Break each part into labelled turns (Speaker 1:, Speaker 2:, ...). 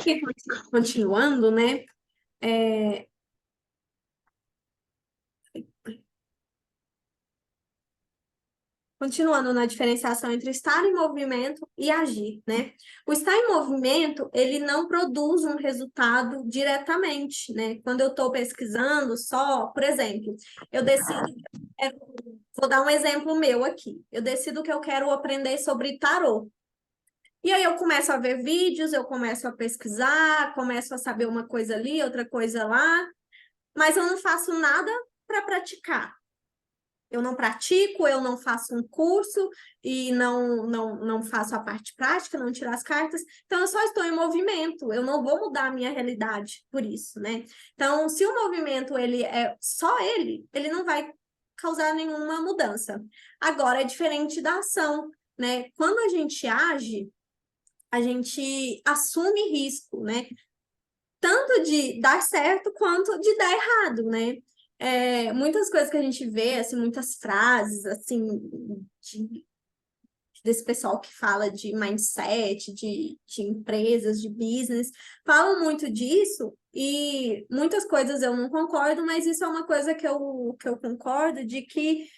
Speaker 1: aqui, continuando, né? Continuando na diferenciação entre estar em movimento e agir, né? O estar em movimento, ele não produz um resultado diretamente, né? Quando eu estou pesquisando só, por exemplo, eu decido, vou dar um exemplo meu aqui. Eu decido que eu quero aprender sobre tarô. E aí eu começo a ver vídeos, eu começo a pesquisar, começo a saber uma coisa ali, outra coisa lá, mas eu não faço nada para praticar. Eu não pratico, eu não faço um curso e não faço a parte prática, não tiro as cartas. Então, eu só estou em movimento, eu não vou mudar a minha realidade por isso, né? Então, se o movimento ele é só ele não vai causar nenhuma mudança. Agora, é diferente da ação, né? Quando a gente age, a gente assume risco, né? Tanto de dar certo quanto de dar errado, né? Muitas coisas que a gente vê, assim, muitas frases, assim, desse pessoal que fala de mindset, de empresas, de business, falam muito disso e muitas coisas eu não concordo, mas isso é uma coisa que eu concordo, de que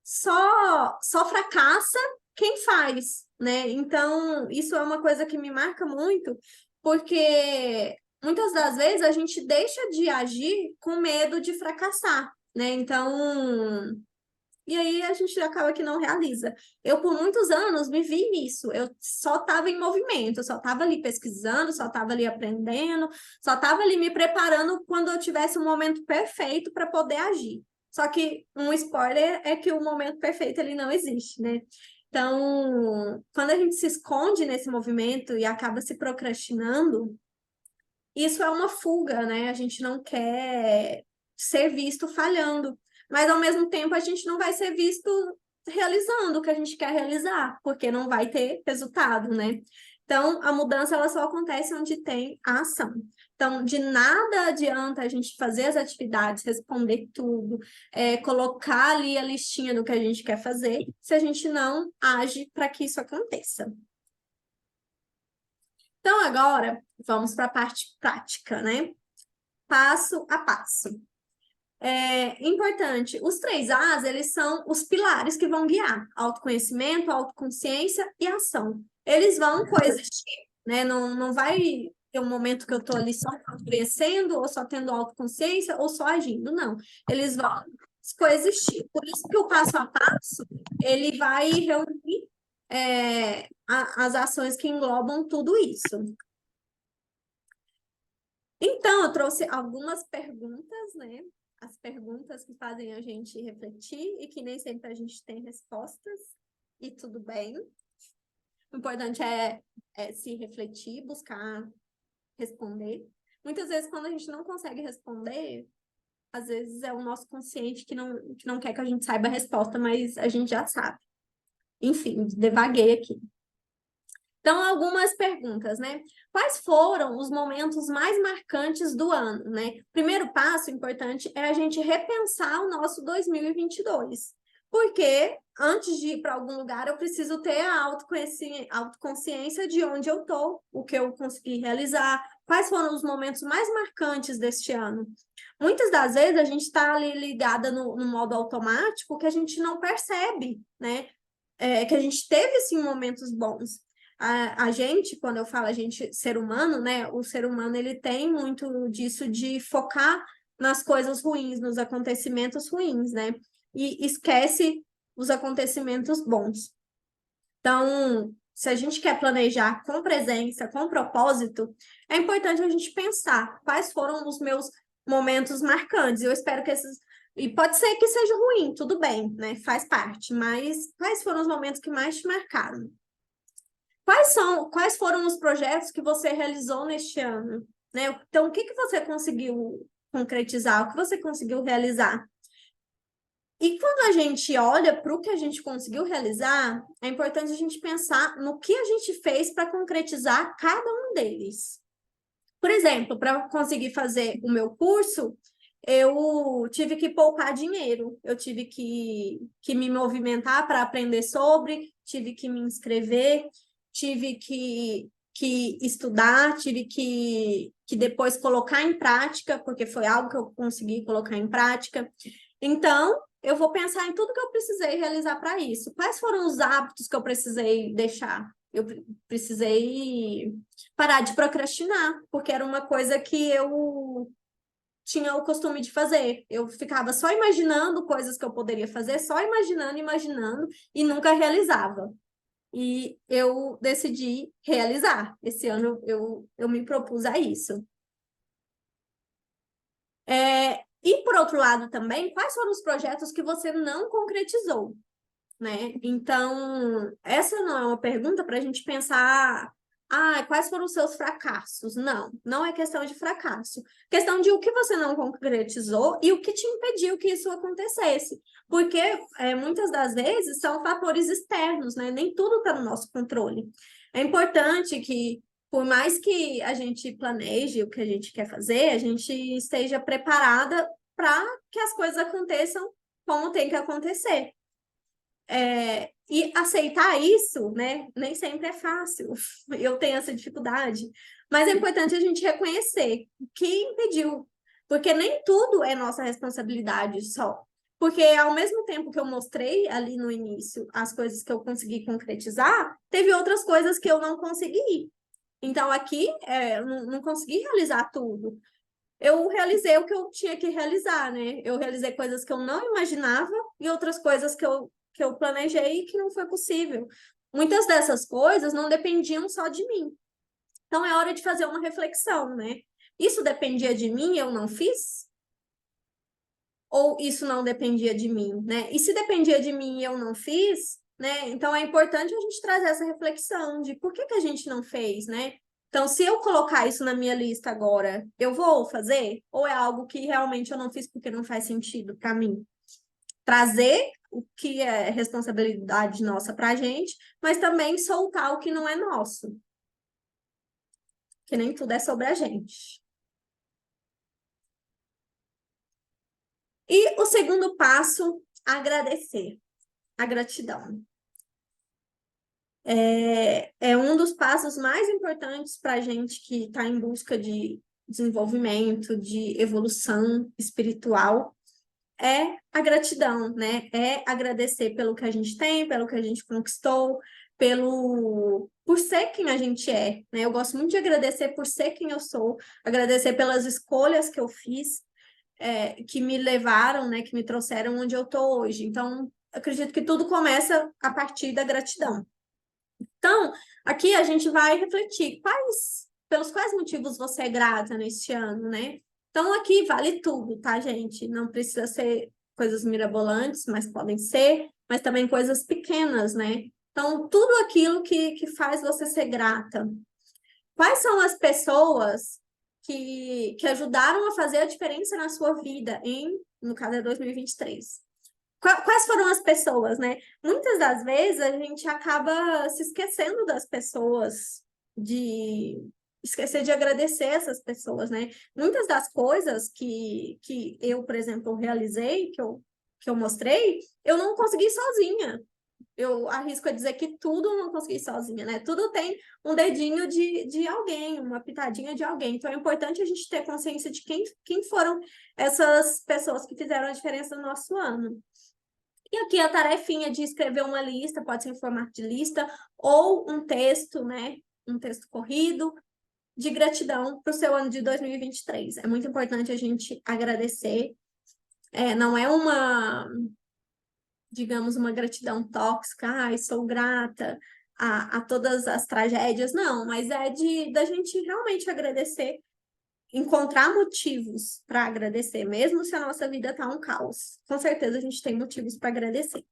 Speaker 1: só fracassa quem faz, né? Então, isso é uma coisa que me marca muito, porque muitas das vezes a gente deixa de agir com medo de fracassar, né? Então, e aí a gente acaba que não realiza. Eu, por muitos anos, me vi nisso. Eu só estava em movimento, só estava ali pesquisando, só estava ali aprendendo, só estava ali me preparando quando eu tivesse um momento perfeito para poder agir. Só que um spoiler é que o momento perfeito ele não existe, né? Então, quando a gente se esconde nesse movimento e acaba se procrastinando, isso é uma fuga, né? A gente não quer ser visto falhando, mas ao mesmo tempo a gente não vai ser visto realizando o que a gente quer realizar, porque não vai ter resultado, né? Então, a mudança ela só acontece onde tem a ação. Então, de nada adianta a gente fazer as atividades, responder tudo, colocar ali a listinha do que a gente quer fazer, se a gente não age para que isso aconteça. Então, agora, vamos para a parte prática, né? Passo a passo. Importante, os 3 As, eles são os pilares que vão guiar autoconhecimento, autoconsciência e ação. Eles vão coexistir, né? Não vai ter um momento que eu estou ali só conhecendo, ou só tendo autoconsciência, ou só agindo, não. Eles vão coexistir. Por isso que o passo a passo, ele vai reunir as ações que englobam tudo isso. Então, eu trouxe algumas perguntas, né? As perguntas que fazem a gente refletir e que nem sempre a gente tem respostas, e tudo bem. O importante é se refletir, buscar responder. Muitas vezes, quando a gente não consegue responder, às vezes é o nosso consciente que não quer que a gente saiba a resposta, mas a gente já sabe. Enfim, devaguei aqui. Então, algumas perguntas, né? Quais foram os momentos mais marcantes do ano, né? Primeiro passo importante é a gente repensar o nosso 2022. Porque antes de ir para algum lugar, eu preciso ter a autoconsciência de onde eu estou, o que eu consegui realizar, quais foram os momentos mais marcantes deste ano. Muitas das vezes a gente está ali ligada no modo automático que a gente não percebe, né? Que a gente teve, sim, momentos bons. A gente, quando eu falo a gente, ser humano, né? O ser humano, ele tem muito disso de focar nas coisas ruins, nos acontecimentos ruins, né? E esquece os acontecimentos bons. Então, se a gente quer planejar com presença, com propósito, é importante a gente pensar quais foram os meus momentos marcantes. Eu espero que esses. E pode ser que seja ruim, tudo bem, né? Faz parte, mas quais foram os momentos que mais te marcaram? Quais foram os projetos que você realizou neste ano? Né? Então, o que você conseguiu concretizar? O que você conseguiu realizar? E quando a gente olha para o que a gente conseguiu realizar, é importante a gente pensar no que a gente fez para concretizar cada um deles. Por exemplo, para conseguir fazer o meu curso, eu tive que poupar dinheiro, eu tive que me movimentar para aprender sobre, tive que me inscrever, tive que que estudar, tive que depois colocar em prática, porque foi algo que eu consegui colocar em prática. Então, eu vou pensar em tudo que eu precisei realizar para isso. Quais foram os hábitos que eu precisei deixar? Eu precisei parar de procrastinar, porque era uma coisa que eu tinha o costume de fazer. Eu ficava só imaginando coisas que eu poderia fazer, só imaginando, imaginando, e nunca realizava. E eu decidi realizar. Esse ano eu me propus a isso. E por outro lado também, quais foram os projetos que você não concretizou, né? Então, essa não é uma pergunta para a gente pensar, quais foram os seus fracassos? Não, não é questão de fracasso. Questão de o que você não concretizou e o que te impediu que isso acontecesse. Porque muitas das vezes são fatores externos, né? Nem tudo está no nosso controle. É importante que, por mais que a gente planeje o que a gente quer fazer, a gente esteja preparada para que as coisas aconteçam como tem que acontecer. E aceitar isso, né, nem sempre é fácil. Eu tenho essa dificuldade. Mas é importante a gente reconhecer o que impediu. Porque nem tudo é nossa responsabilidade só. Porque ao mesmo tempo que eu mostrei ali no início as coisas que eu consegui concretizar, teve outras coisas que eu não consegui. Então, aqui, eu não consegui realizar tudo. Eu realizei o que eu tinha que realizar, né? Eu realizei coisas que eu não imaginava e outras coisas que eu planejei e que não foi possível. Muitas dessas coisas não dependiam só de mim. Então é hora de fazer uma reflexão, né? Isso dependia de mim e eu não fiz? Ou isso não dependia de mim, né? E se dependia de mim e eu não fiz, né? Então é importante a gente trazer essa reflexão de por que a gente não fez, né? Então, se eu colocar isso na minha lista agora, eu vou fazer? Ou é algo que realmente eu não fiz porque não faz sentido para mim? Trazer o que é responsabilidade nossa para a gente, mas também soltar o que não é nosso, que nem tudo é sobre a gente. E o segundo passo, agradecer, a gratidão. É um dos passos mais importantes para a gente que está em busca de desenvolvimento, de evolução espiritual, é a gratidão, né? É agradecer pelo que a gente tem, pelo que a gente conquistou, por ser quem a gente é, né? Eu gosto muito de agradecer por ser quem eu sou, agradecer pelas escolhas que eu fiz, que me levaram, né? Que me trouxeram onde eu estou hoje. Então, acredito que tudo começa a partir da gratidão. Então, aqui a gente vai refletir pelos quais motivos você é grata neste ano, né? Então, aqui vale tudo, tá, gente? Não precisa ser coisas mirabolantes, mas podem ser, mas também coisas pequenas, né? Então, tudo aquilo que faz você ser grata. Quais são as pessoas que ajudaram a fazer a diferença na sua vida no caso, é 2023? Quais foram as pessoas, né? Muitas das vezes a gente acaba se esquecendo das pessoas, de esquecer de agradecer essas pessoas, né? Muitas das coisas que eu, por exemplo, realizei, que eu mostrei, eu não consegui sozinha. Eu arrisco a dizer que tudo eu não consegui sozinha, né? Tudo tem um dedinho de alguém, uma pitadinha de alguém. Então é importante a gente ter consciência de quem foram essas pessoas que fizeram a diferença no nosso ano. E aqui a tarefinha de escrever uma lista, pode ser em formato de lista, ou um texto, né? Um texto corrido, de gratidão para o seu ano de 2023. É muito importante a gente agradecer. Não é digamos, uma gratidão tóxica, sou grata a todas as tragédias, não, mas da gente realmente agradecer, encontrar motivos para agradecer, mesmo se a nossa vida está um caos. Com certeza a gente tem motivos para agradecer.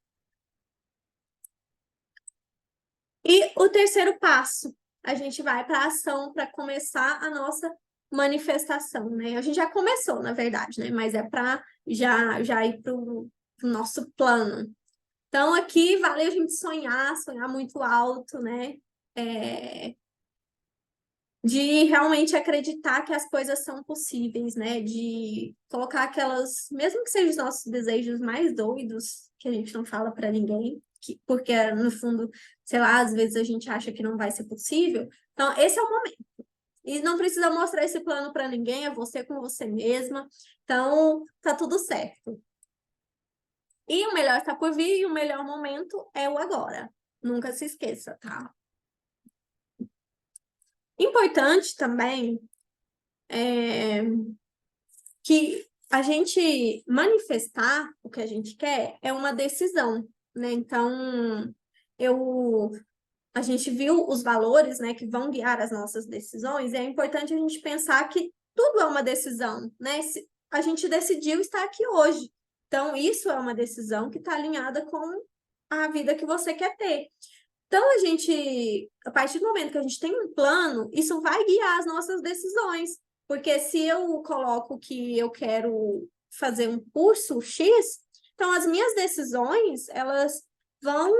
Speaker 1: E o terceiro passo, a gente vai para a ação para começar a nossa manifestação, né? A gente já começou, na verdade, né? Mas é para já ir para o nosso plano. Então, aqui vale a gente sonhar muito alto, né? De realmente acreditar que as coisas são possíveis, né? De colocar aquelas, mesmo que sejam os nossos desejos mais doidos, que a gente não fala para ninguém, porque no fundo, sei lá, às vezes a gente acha que não vai ser possível. Então, esse é o momento. E não precisa mostrar esse plano para ninguém, é você com você mesma. Então, tá tudo certo. E o melhor está por vir, e o melhor momento é o agora. Nunca se esqueça, tá? Importante também é que a gente manifestar o que a gente quer é uma decisão, né? Então, a gente viu os valores, né, que vão guiar as nossas decisões, e é importante a gente pensar que tudo é uma decisão, né? A gente decidiu estar aqui hoje. Então, isso é uma decisão que está alinhada com a vida que você quer ter. Então, a partir do momento que a gente tem um plano, isso vai guiar as nossas decisões. Porque se eu coloco que eu quero fazer um curso X, então as minhas decisões, elas vão,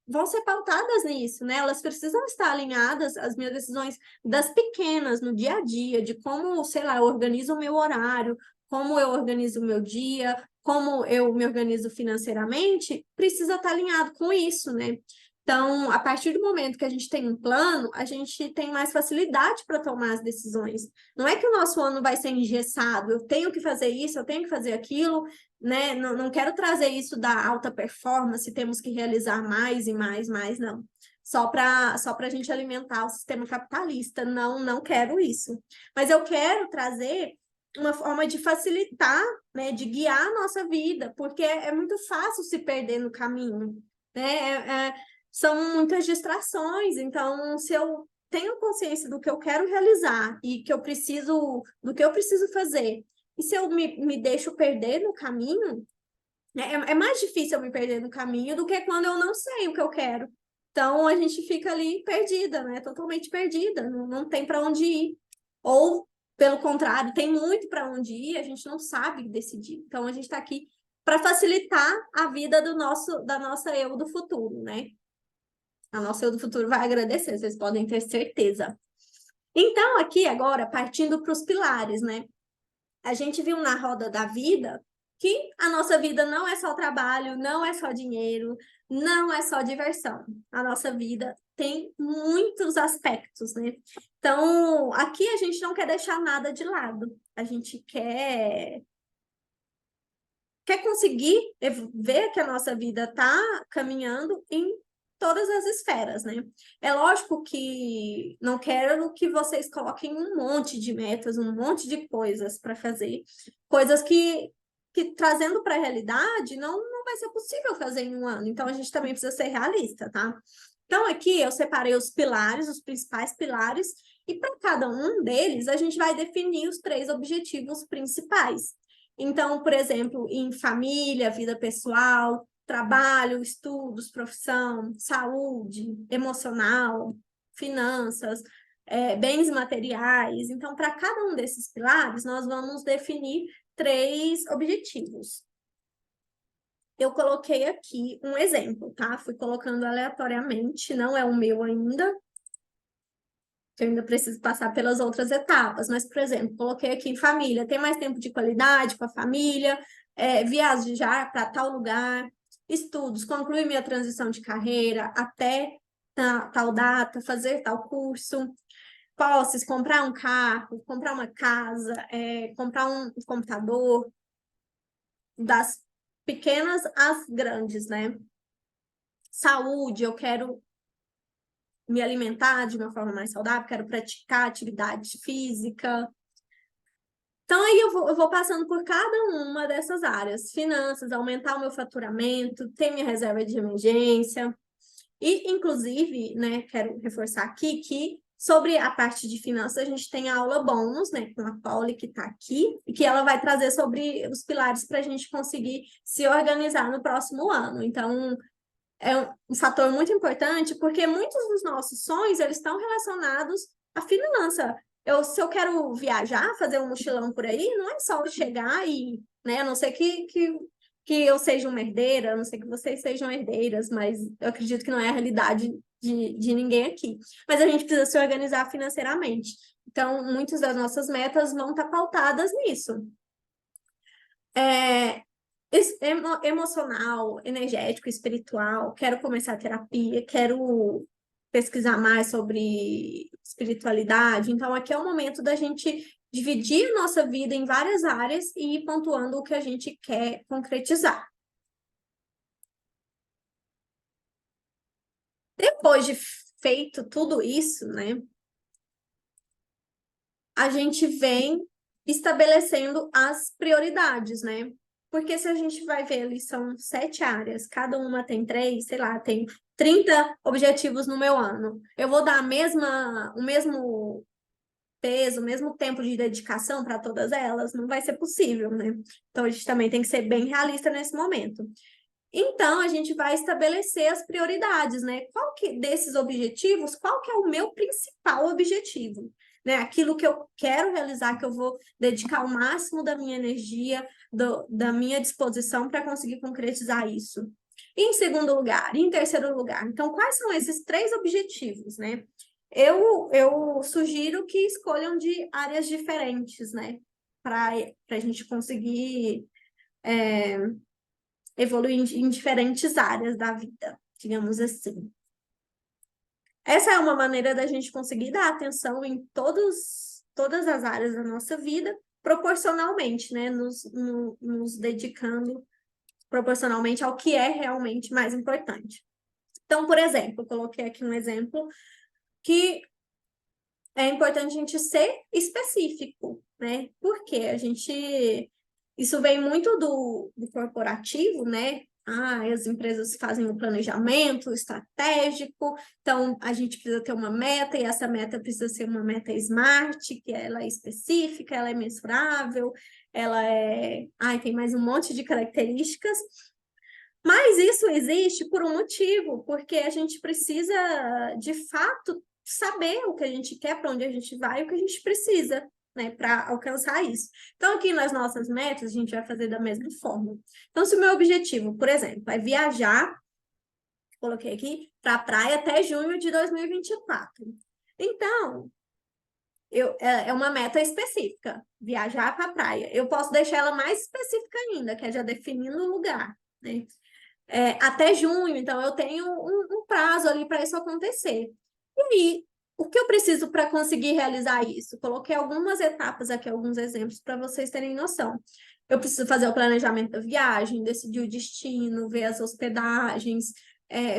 Speaker 1: vão ser pautadas nisso, né? Elas precisam estar alinhadas, as minhas decisões das pequenas, no dia a dia, de como, sei lá, eu organizo o meu horário, como eu organizo o meu dia, como eu me organizo financeiramente, precisa estar alinhado com isso, né? Então, a partir do momento que a gente tem um plano, a gente tem mais facilidade para tomar as decisões. Não é que o nosso ano vai ser engessado, eu tenho que fazer isso, eu tenho que fazer aquilo, né? Não quero trazer isso da alta performance, temos que realizar mais e mais, não. Só para a gente alimentar o sistema capitalista. Não quero isso. Mas eu quero trazer uma forma de facilitar, né? De guiar a nossa vida, porque é muito fácil se perder no caminho, né? São muitas distrações, então se eu tenho consciência do que eu quero realizar e do que eu preciso fazer, e se eu me deixo perder no caminho, né, é mais difícil eu me perder no caminho do que quando eu não sei o que eu quero. Então a gente fica ali perdida, né? Totalmente perdida, não tem para onde ir. Ou, pelo contrário, tem muito para onde ir, a gente não sabe decidir. Então a gente está aqui para facilitar a vida da nossa eu do futuro, né? A nossa eu do futuro vai agradecer, vocês podem ter certeza. Então, aqui agora, partindo para os pilares, né? A gente viu na roda da vida que a nossa vida não é só trabalho, não é só dinheiro, não é só diversão. A nossa vida tem muitos aspectos, né? Então, aqui a gente não quer deixar nada de lado. A gente quer conseguir ver que a nossa vida está caminhando em todas as esferas, né? É lógico que não quero que vocês coloquem um monte de metas, um monte de coisas para fazer, coisas que trazendo para a realidade não vai ser possível fazer em um ano. Então a gente também precisa ser realista, tá? Então aqui eu separei os pilares, os principais pilares, e para cada um deles a gente vai definir os 3 objetivos principais. Então, por exemplo, em família, vida pessoal, trabalho, estudos, profissão, saúde, emocional, finanças, bens materiais. Então, para cada um desses pilares, nós vamos definir 3 objetivos. Eu coloquei aqui um exemplo, tá? Fui colocando aleatoriamente, não é o meu ainda, que eu ainda preciso passar pelas outras etapas. Mas, por exemplo, coloquei aqui em família, tem mais tempo de qualidade com a família, viajar para tal lugar, estudos, concluir minha transição de carreira até tal data, fazer tal curso, posses, comprar um carro, comprar uma casa, comprar um computador, das pequenas às grandes, né? Saúde, eu quero me alimentar de uma forma mais saudável, quero praticar atividade física. Então, aí eu vou passando por cada uma dessas áreas. Finanças, aumentar o meu faturamento, ter minha reserva de emergência. E, inclusive, né, quero reforçar aqui que sobre a parte de finanças, a gente tem a aula bônus, né, com a Pauli, que está aqui, e que ela vai trazer sobre os pilares para a gente conseguir se organizar no próximo ano. Então, é um fator muito importante, porque muitos dos nossos sonhos, eles estão relacionados à finança. Se eu quero viajar, fazer um mochilão por aí, não é só chegar e, né, a não ser que eu seja uma herdeira, a não ser que vocês sejam herdeiras, mas eu acredito que não é a realidade de ninguém aqui. Mas a gente precisa se organizar financeiramente. Então, muitas das nossas metas vão estar pautadas nisso. emocional, energético, espiritual, quero começar a terapia, quero pesquisar mais sobre espiritualidade. Então, aqui é o momento da gente dividir a nossa vida em várias áreas e ir pontuando o que a gente quer concretizar. Depois de feito tudo isso, né, a gente vem estabelecendo as prioridades, né? Porque se a gente vai ver ali, são 7 áreas, cada uma tem 3, sei lá, tem 30 objetivos no meu ano. Eu vou dar o mesmo peso, o mesmo tempo de dedicação para todas elas? Não vai ser possível, né? Então a gente também tem que ser bem realista nesse momento. Então, a gente vai estabelecer as prioridades, né? Qual que desses objetivos, qual que é o meu principal objetivo? Né? Aquilo que eu quero realizar, que eu vou dedicar o máximo da minha energia, da minha disposição para conseguir concretizar isso. Em segundo lugar, em terceiro lugar, então, quais são esses 3 objetivos, né? Eu sugiro que escolham de áreas diferentes, né? Para a gente conseguir evoluir em diferentes áreas da vida, digamos assim. Essa é uma maneira da gente conseguir dar atenção em todas as áreas da nossa vida, proporcionalmente, né? Nos dedicando proporcionalmente ao que é realmente mais importante. Então, por exemplo, eu coloquei aqui um exemplo que é importante a gente ser específico, né? Porque a gente. Isso vem muito do corporativo, né? As empresas fazem o planejamento estratégico, então a gente precisa ter uma meta, e essa meta precisa ser uma meta smart, que ela é específica, ela é mensurável, ela é. Tem mais um monte de características, mas isso existe por um motivo, porque a gente precisa, de fato, saber o que a gente quer, para onde a gente vai, o que a gente precisa, né, para alcançar isso. Então, aqui nas nossas metas, a gente vai fazer da mesma forma. Então, se o meu objetivo, por exemplo, é viajar, coloquei aqui, para a praia até junho de 2024. Então, é uma meta específica, viajar para a praia. Eu posso deixar ela mais específica ainda, que é já definindo o lugar, né? Até junho, então eu tenho um prazo ali para isso acontecer. E aí, o que eu preciso para conseguir realizar isso? Coloquei algumas etapas aqui, alguns exemplos para vocês terem noção. Eu preciso fazer o planejamento da viagem, decidir o destino, ver as hospedagens,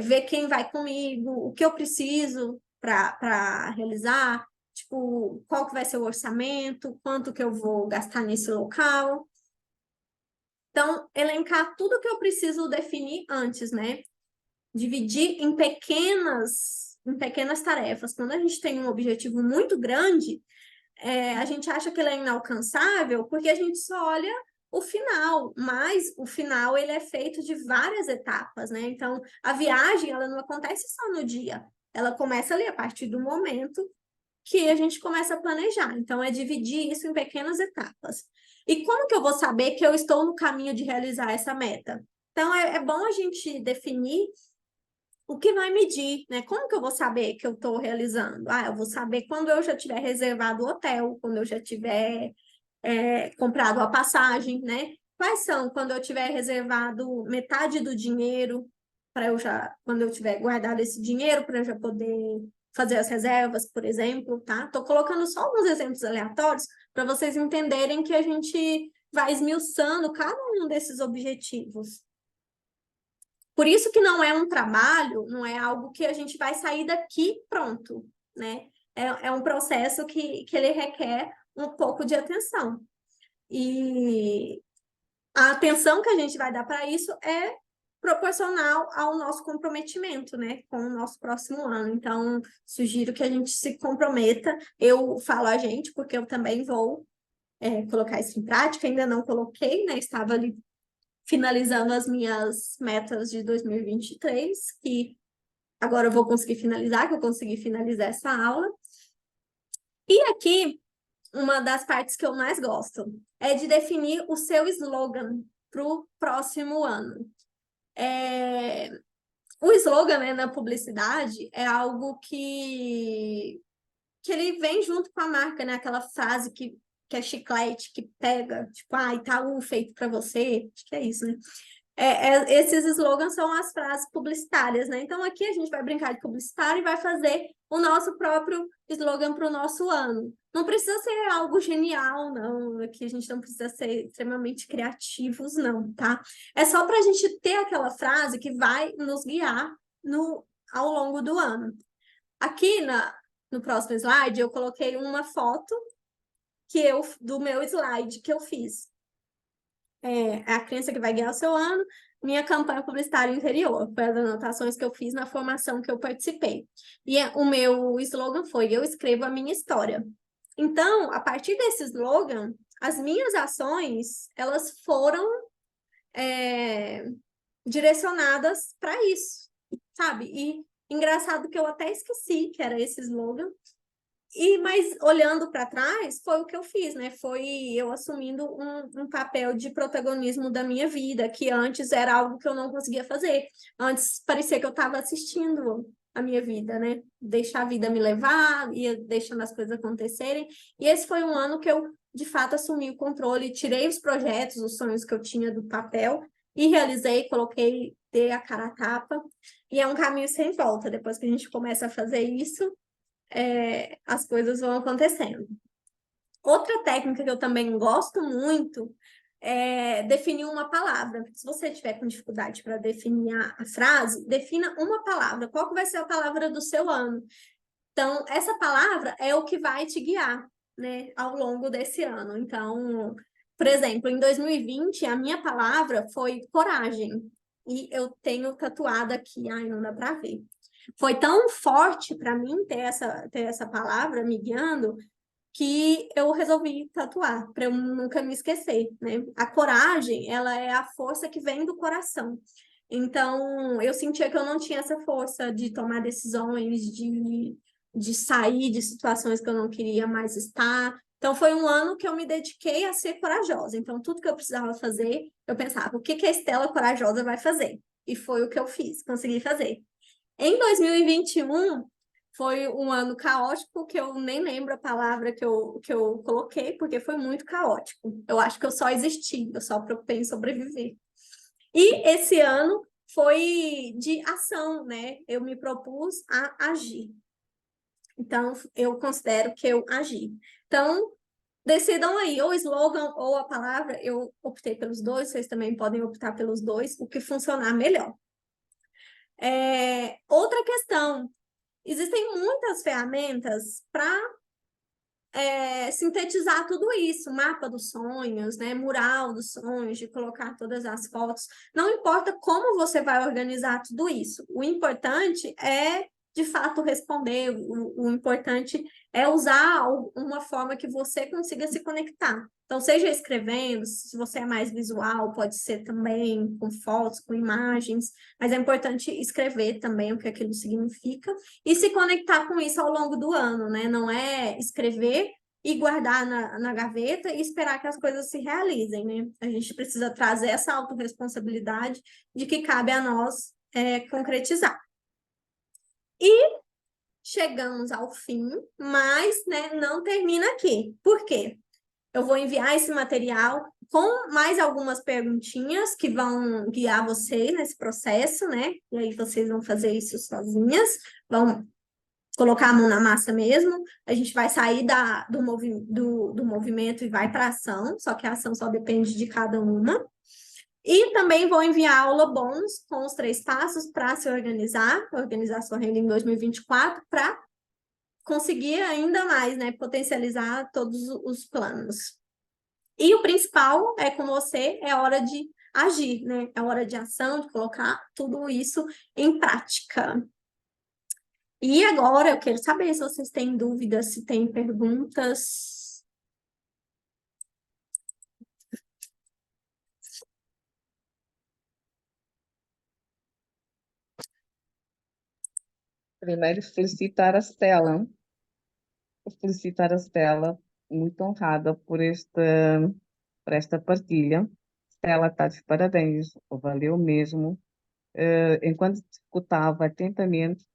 Speaker 1: ver quem vai comigo, o que eu preciso para realizar, tipo, qual que vai ser o orçamento, quanto que eu vou gastar nesse local. Então, elencar tudo que eu preciso definir antes, né? Dividir em pequenas tarefas. Quando a gente tem um objetivo muito grande, a gente acha que ele é inalcançável porque a gente só olha o final, mas o final ele é feito de várias etapas, né? Então, a viagem ela não acontece só no dia, ela começa ali a partir do momento que a gente começa a planejar. Então, é dividir isso em pequenas etapas. E como que eu vou saber que eu estou no caminho de realizar essa meta? Então, é bom a gente definir o que vai medir, né? Como que eu vou saber que eu estou realizando? Eu vou saber quando eu já tiver reservado o hotel, quando eu já tiver comprado a passagem, né? Quais são quando eu tiver reservado metade do dinheiro para quando eu tiver guardado esse dinheiro para eu já poder fazer as reservas, por exemplo, tá? Tô colocando só alguns exemplos aleatórios para vocês entenderem que a gente vai esmiuçando cada um desses objetivos. Por isso que não é um trabalho, não é algo que a gente vai sair daqui pronto, né? É um processo que ele requer um pouco de atenção. E a atenção que a gente vai dar para isso é proporcional ao nosso comprometimento, né, com o nosso próximo ano. Então, sugiro que a gente se comprometa. Eu falo a gente, porque eu também vou colocar isso em prática, ainda não coloquei, né, estava ali finalizando as minhas metas de 2023, que agora eu vou conseguir finalizar, que eu consegui finalizar essa aula. E aqui, uma das partes que eu mais gosto é de definir o seu slogan para o próximo ano. O slogan, né, na publicidade é algo que ele vem junto com a marca, né? Aquela frase que que é chiclete, que pega, tipo, ah, Itaú feito para você, acho que é isso, né? Esses slogans são as frases publicitárias, né? Então aqui a gente vai brincar de publicitário e vai fazer o nosso próprio slogan para o nosso ano. Não precisa ser algo genial, não. Aqui a gente não precisa ser extremamente criativos, não, tá? É só para a gente ter aquela frase que vai nos guiar ao longo do ano. Aqui no próximo slide, eu coloquei uma foto do meu slide que eu fiz. É a crença que vai guiar o seu ano, minha campanha publicitária interior, foi as anotações que eu fiz na formação que eu participei. E o meu slogan foi: eu escrevo a minha história. Então, a partir desse slogan, as minhas ações, elas foram é, direcionadas para isso, sabe? E engraçado que eu até esqueci que era esse slogan, mas olhando para trás, foi o que eu fiz, né? Foi eu assumindo um papel de protagonismo da minha vida, que antes era algo que eu não conseguia fazer. Antes parecia que eu estava assistindo a minha vida, né? Deixar a vida me levar, ia deixando as coisas acontecerem. E esse foi um ano que eu, de fato, assumi o controle, tirei os projetos, os sonhos que eu tinha do papel e realizei, coloquei, dei a cara a tapa. E é um caminho sem volta. Depois que a gente começa a fazer isso, as coisas vão acontecendo. Outra técnica que eu também gosto muito é definir uma palavra. Se você tiver com dificuldade para definir a frase, defina uma palavra. Qual que vai ser a palavra do seu ano? Então, essa palavra é o que vai te guiar, né, ao longo desse ano. Então, por exemplo, em 2020, a minha palavra foi coragem. E eu tenho tatuado aqui, ai, não dá para ver. Foi tão forte para mim ter essa palavra me guiando que eu resolvi tatuar, para eu nunca me esquecer, né? A coragem, ela é a força que vem do coração. Então, eu sentia que eu não tinha essa força de tomar decisões, de sair de situações que eu não queria mais estar. Então, foi um ano que eu me dediquei a ser corajosa. Então, tudo que eu precisava fazer, eu pensava, o que que a Estela corajosa vai fazer? E foi o que eu fiz, consegui fazer. Em 2021, foi um ano caótico, que eu nem lembro a palavra que eu coloquei, porque foi muito caótico. Eu acho que eu só existi, eu só preocupei em sobreviver. E esse ano foi de ação, né? Eu me propus a agir. Então, eu considero que eu agi. Então, decidam aí, ou o slogan ou a palavra. Eu optei pelos dois, vocês também podem optar pelos dois, o que funcionar melhor. Outra questão, existem muitas ferramentas para sintetizar tudo isso, mapa dos sonhos, né, mural dos sonhos, de colocar todas as fotos. Não importa como você vai organizar tudo isso. O importante é, de fato, responder. O importante é usar uma forma que você consiga se conectar. Então, seja escrevendo, se você é mais visual, pode ser também com fotos, com imagens, mas é importante escrever também o que aquilo significa e se conectar com isso ao longo do ano, né? Não é escrever e guardar na gaveta e esperar que as coisas se realizem, né? A gente precisa trazer essa autorresponsabilidade de que cabe a nós concretizar. E chegamos ao fim, mas, né, não termina aqui. Por quê? Eu vou enviar esse material com mais algumas perguntinhas que vão guiar vocês nesse processo, né? E aí vocês vão fazer isso sozinhas, vão colocar a mão na massa mesmo. A gente vai sair do movimento e vai para a ação, só que a ação só depende de cada uma. E também vou enviar aula bônus com os 3 passos para se organizar sua renda em 2024, para conseguir ainda mais, né, potencializar todos os planos. E o principal é com você, é hora de agir, né? É hora de ação, de colocar tudo isso em prática. E agora eu quero saber se vocês têm dúvidas, se têm perguntas.
Speaker 2: Primeiro, felicitar a Stella, muito honrada por esta partilha. Stella, está de parabéns, valeu mesmo. Enquanto te escutava atentamente,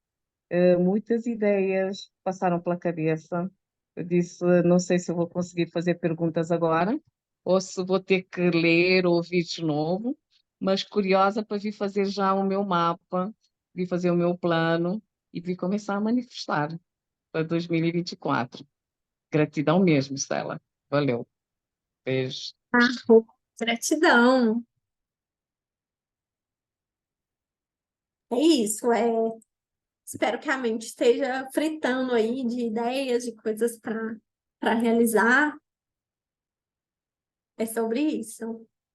Speaker 2: muitas ideias passaram pela cabeça, Eu disse, não sei se eu vou conseguir fazer perguntas agora, ou se vou ter que ler ou ouvir de novo, mas curiosa para vir fazer já o meu mapa, vir fazer o meu plano e vir começar a manifestar para 2024. Gratidão mesmo, Stella. Valeu. Beijo.
Speaker 1: Ah, gratidão. É isso, espero que a mente esteja fritando aí de ideias, de coisas para realizar. É sobre isso.